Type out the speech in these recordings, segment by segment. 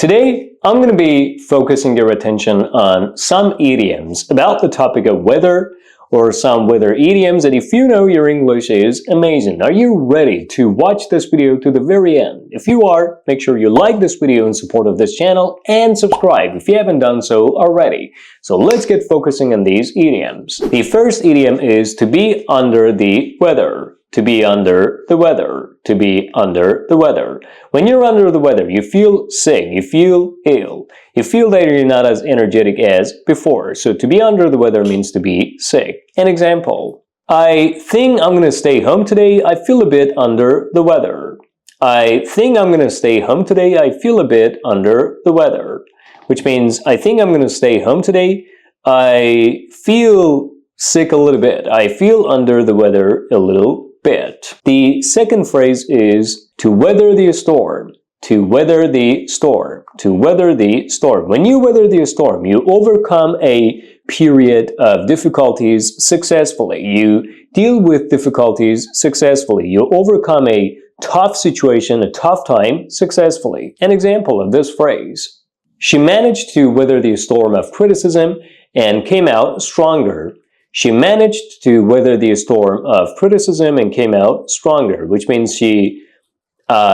Today, I'm going to be focusing your attention on some idioms about the topic of weather, or some weather idioms that if you know your English is amazing. Are you ready to watch this video to the very end? If you are, make sure you like this video in support of this channel and subscribe if you haven't done so already. So let's get focusing on these idioms. The first idiom is to be under the weather. To be under the weather. To be under the weather. When you're under the weather, you feel sick, you feel ill. You feel that you're not as energetic as before. So to be under the weather means to be sick. An example: I think I'm going to stay home today. I feel a bit under the weather. I think I'm going to stay home today. I feel a bit under the weather. Which means I think I'm going to stay home today. I feel sick a little bit. I feel under the weather a little bit. The second phrase is to weather the storm. To weather the storm. To weather the storm. When you weather the storm, you overcome a period of difficulties successfully. You deal with difficulties successfully. You overcome a tough situation, a tough time successfully. An example of this phrase: she managed to weather the storm of criticism and came out stronger. She managed to weather the storm of criticism and came out stronger, which means she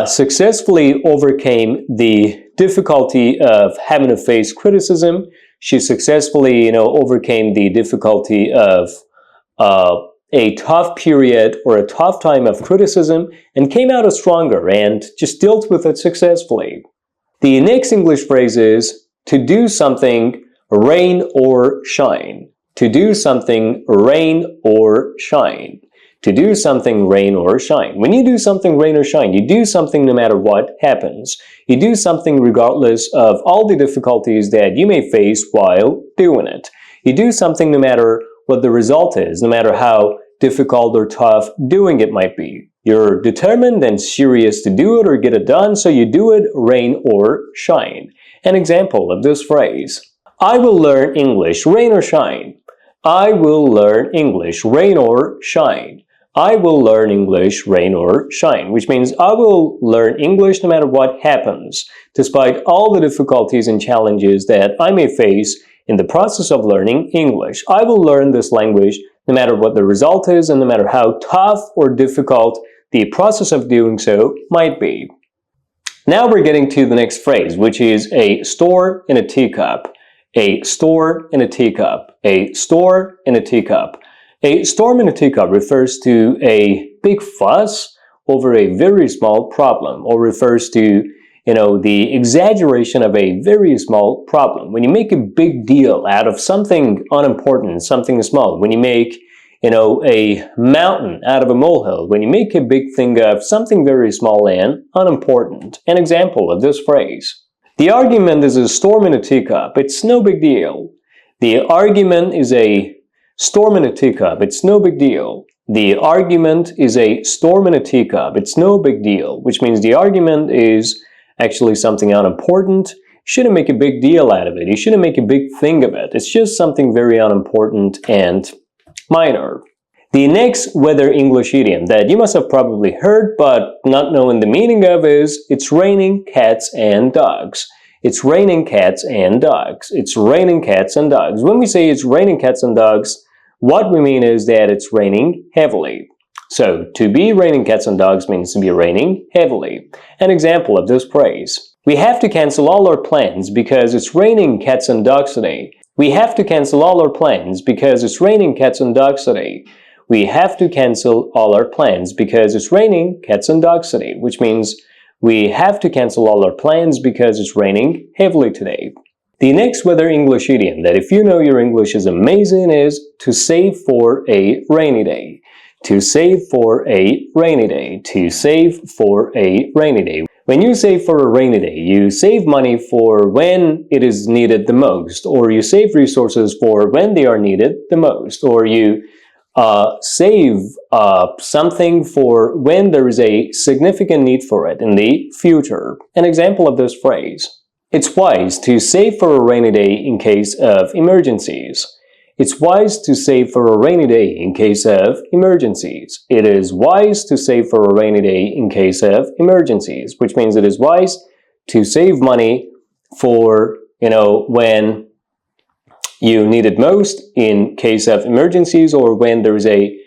successfully overcame the difficulty of having to face criticism. She successfully, overcame the difficulty of a tough period or a tough time of criticism and came out as stronger and just dealt with it successfully. The next English phrase is to do something, rain or shine. To do something, rain or shine. To do something, rain or shine. When you do something, rain or shine, you do something no matter what happens. You do something regardless of all the difficulties that you may face while doing it. You do something no matter what the result is, no matter how difficult or tough doing it might be. You're determined and serious to do it or get it done, so you do it, rain or shine. An example of this phrase: I will learn English, rain or shine. I will learn English, rain or shine. I will learn English, rain or shine, which means I will learn English no matter what happens, despite all the difficulties and challenges that I may face in the process of learning English. I will learn this language no matter what the result is and no matter how tough or difficult the process of doing so might be. Now we're getting to the next phrase, which is a store in a teacup. A store in a teacup. A store in a teacup. A storm in a teacup refers to a big fuss over a very small problem, or refers to, the exaggeration of a very small problem. When you make a big deal out of something unimportant, something small, when you make, a mountain out of a molehill, when you make a big thing of something very small and unimportant. An example of this phrase: the argument is a storm in a teacup. It's no big deal. The argument is a storm in a teacup. It's no big deal. The argument is a storm in a teacup. It's no big deal, which means the argument is actually something unimportant. You shouldn't make a big deal out of it. You shouldn't make a big thing of it. It's just something very unimportant and minor. The next weather English idiom that you must have probably heard but not knowing the meaning of is it's raining cats and dogs. It's raining cats and dogs. It's raining cats and dogs. When we say it's raining cats and dogs, what we mean is that it's raining heavily. So to be raining cats and dogs means to be raining heavily. An example of this phrase: we have to cancel all our plans because it's raining cats and dogs today. We have to cancel all our plans because it's raining cats and dogs today. We have to cancel all our plans because it's raining cats and dogs today, which means we have to cancel all our plans because it's raining heavily today. The next weather English idiom that if you know your English is amazing is to save for a rainy day. To save for a rainy day. To save for a rainy day. When you save for a rainy day, you save money for when it is needed the most, or you save resources for when they are needed the most, or you save something for when there is a significant need for it in the future. An example of this phrase: it's wise to save for a rainy day in case of emergencies. It's wise to save for a rainy day in case of emergencies. It is wise to save for a rainy day in case of emergencies, which means it is wise to save money for, when you need it most in case of emergencies or when there's a,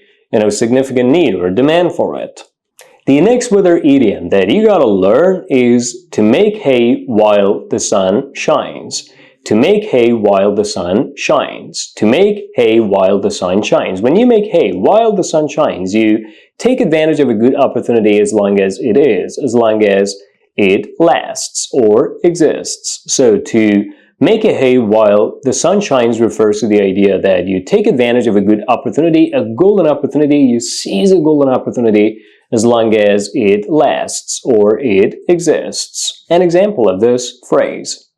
significant need or demand for it. The next weather idiom that you gotta learn is to make hay while the sun shines. To make hay while the sun shines. To make hay while the sun shines. When you make hay while the sun shines, you take advantage of a good opportunity as long as it lasts or exists. So to make a hay while the sun shines refers to the idea that you take advantage of a good opportunity, a golden opportunity, you seize a golden opportunity as long as it lasts or it exists. An example of this phrase: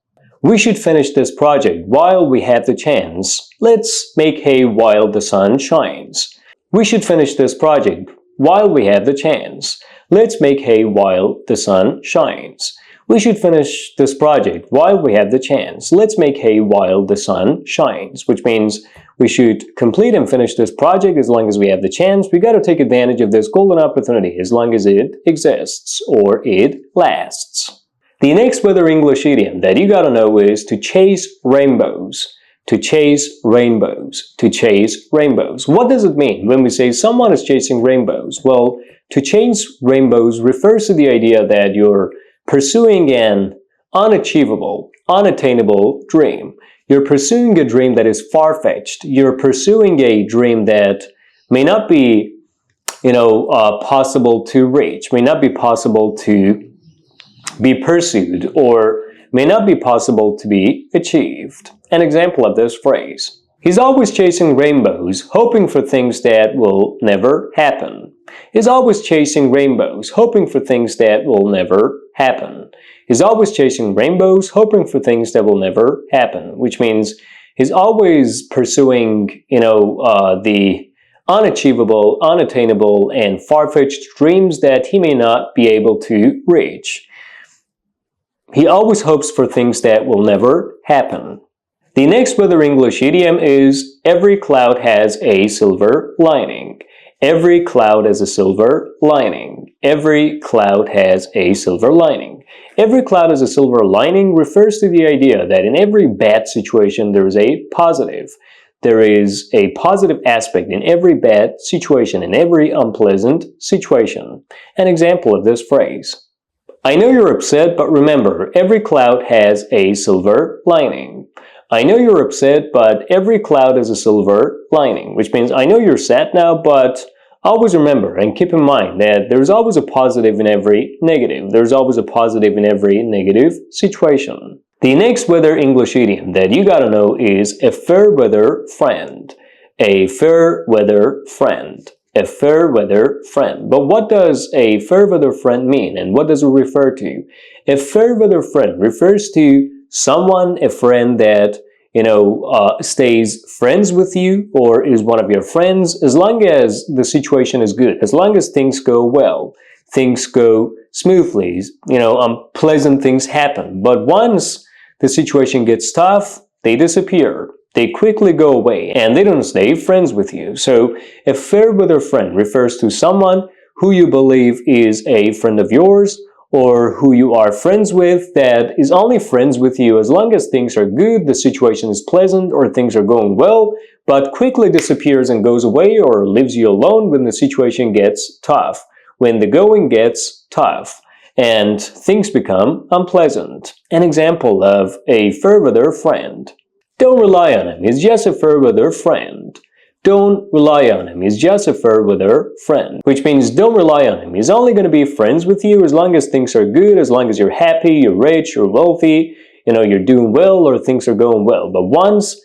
we should finish this project while we have the chance. Let's make hay while the sun shines. We should finish this project while we have the chance. Let's make hay while the sun shines. We should finish this project while we have the chance. Let's make hay while the sun shines, which means we should complete and finish this project as long as we have the chance. We got to take advantage of this golden opportunity as long as it exists or it lasts. The next weather English idiom that you got to know is to chase rainbows. To chase rainbows. To chase rainbows. What does it mean when we say someone is chasing rainbows? Well, to chase rainbows refers to the idea that you're pursuing an unachievable, unattainable dream. You're pursuing a dream that is far-fetched. You're pursuing a dream that may not be, possible to reach, may not be possible to be pursued, or may not be possible to be achieved. An example of this phrase: he's always chasing rainbows, hoping for things that will never happen. He's always chasing rainbows, hoping for things that will never happen. He's always chasing rainbows, hoping for things that will never happen, which means he's always pursuing, the unachievable, unattainable, and far-fetched dreams that he may not be able to reach. He always hopes for things that will never happen. The next weather English idiom is every cloud has a silver lining. Every cloud has a silver lining. Every cloud has a silver lining. Every cloud has a silver lining refers to the idea that in every bad situation there is a positive. There is a positive aspect in every bad situation, in every unpleasant situation. An example of this phrase: I know you're upset, but remember, every cloud has a silver lining. I know you're upset, but every cloud has a silver lining, which means I know you're sad now, but always remember and keep in mind that there's always a positive in every negative. There's always a positive in every negative situation. The next weather English idiom that you gotta know is a fair weather friend. A fair weather friend. A fair weather friend. But what does a fair weather friend mean, and what does it refer to? A fair weather friend refers to someone, a friend that, stays friends with you or is one of your friends as long as the situation is good, as long as things go well, things go smoothly, pleasant things happen. But once the situation gets tough, they disappear. They quickly go away and they don't stay friends with you. So a fair weather friend refers to someone who you believe is a friend of yours or who you are friends with that is only friends with you as long as things are good, the situation is pleasant, or things are going well, but quickly disappears and goes away or leaves you alone when the situation gets tough, when the going gets tough and things become unpleasant. An example of a fair weather friend: don't rely on him, he's just a fair weather friend. Don't rely on him, he's just a fair weather friend. Which means don't rely on him, he's only going to be friends with you as long as things are good, as long as you're happy, you're rich, you're wealthy, you're doing well or things are going well. But once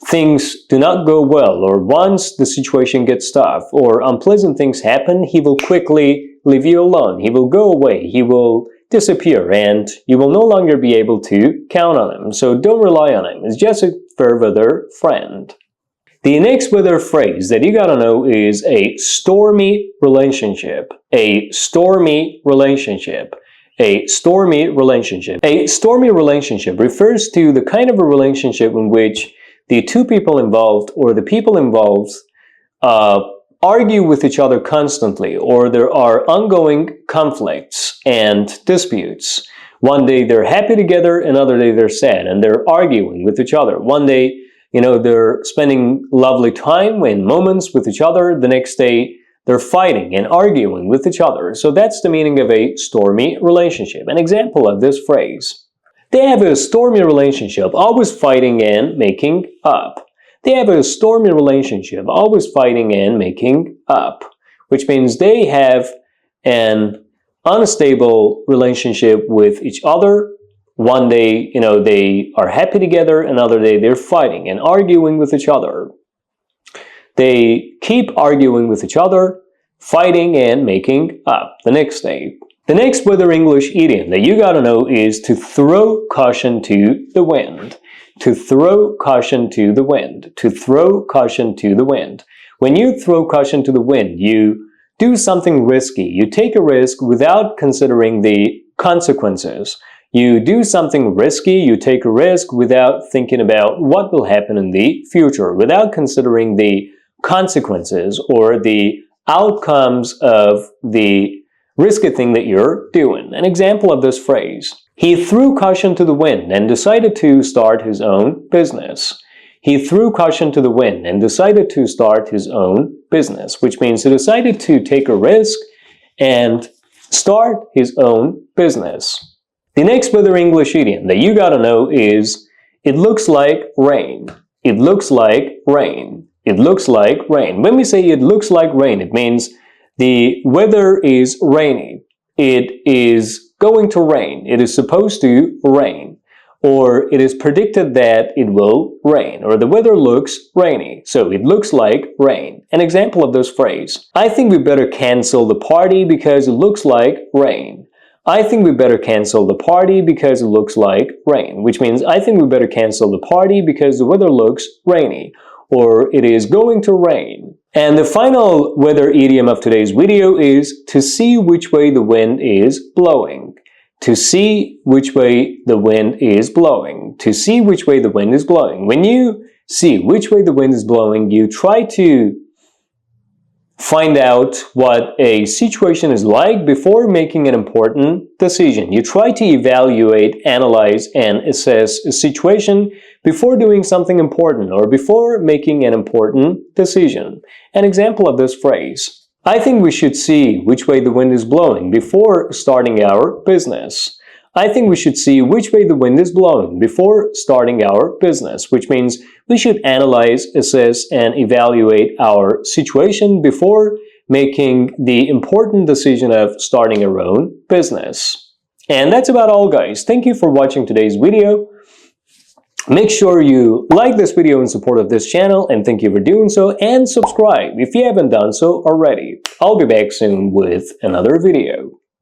things do not go well, or once the situation gets tough, or unpleasant things happen, he will quickly leave you alone. He will go away, he will disappear, and you will no longer be able to count on him. So don't rely on him, he's just a fair weather friend. The next weather phrase that you gotta know is a stormy relationship. A stormy relationship. A stormy relationship. A stormy relationship refers to the kind of a relationship in which the two people involved or the people involved argue with each other constantly, or there are ongoing conflicts and disputes, One day they're happy together, another day they're sad, and they're arguing with each other. One day, they're spending lovely time and moments with each other. The next day, they're fighting and arguing with each other. So that's the meaning of a stormy relationship. An example of this phrase: they have a stormy relationship, always fighting and making up. They have a stormy relationship, always fighting and making up, which means they have an unstable relationship with each other. One day, they are happy together, another day they're fighting and arguing with each other. They keep arguing with each other, fighting and making up the next day. The next weather English idiom that you gotta know is to throw caution to the wind. To throw caution to the wind. To throw caution to the wind. When you throw caution to the wind, you do something risky. You take a risk without considering the consequences. You do something risky, you take a risk without thinking about what will happen in the future, without considering the consequences or the outcomes of the risky thing that you're doing. An example of this phrase: he threw caution to the wind and decided to start his own business. He threw caution to the wind and decided to start his own business, which means he decided to take a risk and start his own business. The next weather English idiom that you gotta know is, it looks like rain. It looks like rain. It looks like rain. When we say it looks like rain, it means the weather is rainy. It is going to rain. It is supposed to rain. Or it is predicted that it will rain. Or the weather looks rainy. So it looks like rain. An example of this phrase: I think we better cancel the party because it looks like rain. I think we better cancel the party because it looks like rain, which means I think we better cancel the party because the weather looks rainy, or it is going to rain. And the final weather idiom of today's video is to see which way the wind is blowing. To see which way the wind is blowing. To see which way the wind is blowing. When you see which way the wind is blowing, you try to find out what a situation is like before making an important decision. You try to evaluate, analyze, and assess a situation before doing something important or before making an important decision. An example of this phrase: I think we should see which way the wind is blowing before starting our business. I think we should see which way the wind is blowing before starting our business, which means we should analyze, assess, and evaluate our situation before making the important decision of starting our own business. And that's about all, guys. Thank you for watching today's video. Make sure you like this video in support of this channel, and thank you for doing so, and subscribe if you haven't done so already. I'll be back soon with another video.